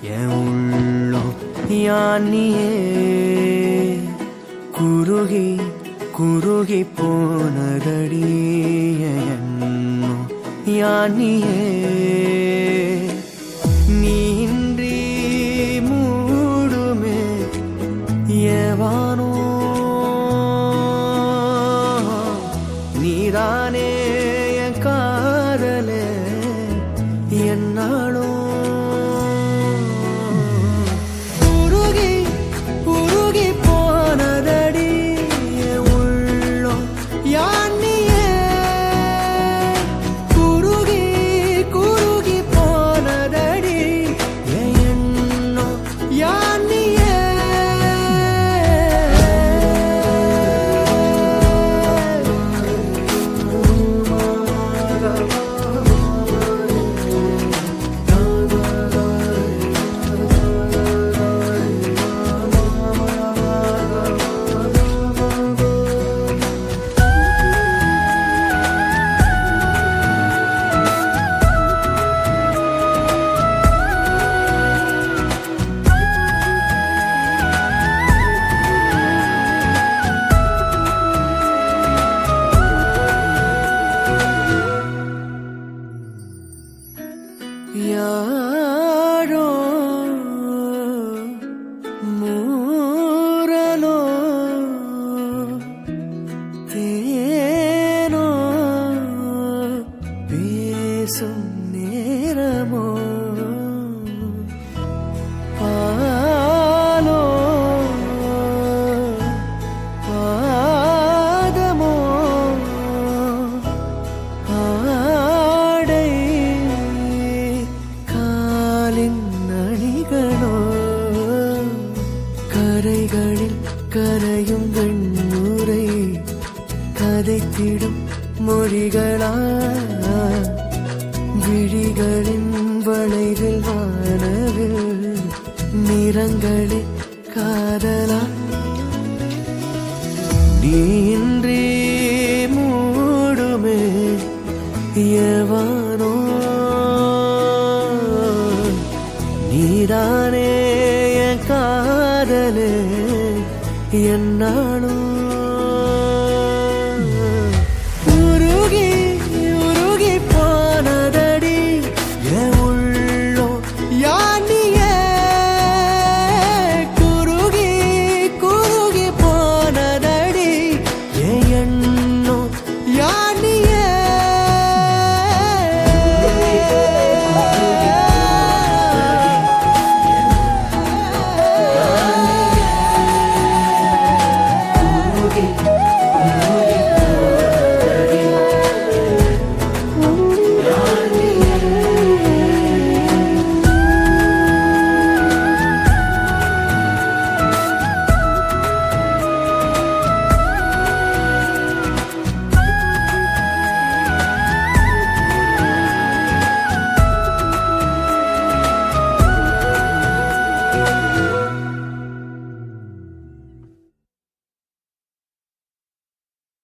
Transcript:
என் உள்ளம் யானியே குருகி குருகி போனதடி என்னும் யானியே நீன்றி மூடுமே ஏவானோ நீதானே என் காதலே என்னாலும் யாரோ மூரலோ தேனோ பேசும் நேரமோ பாலோ பாதமோ அணிகளோ கரைகளில் கரையும் வெண்ணுரை கதைத்திடும் மொழிகளா விழிகளின் வளைவில் வானவில் நிறங்களில் காதலா நீன்றி மூடுமே எவானோ நீதானே என் காதலே என்னாலும்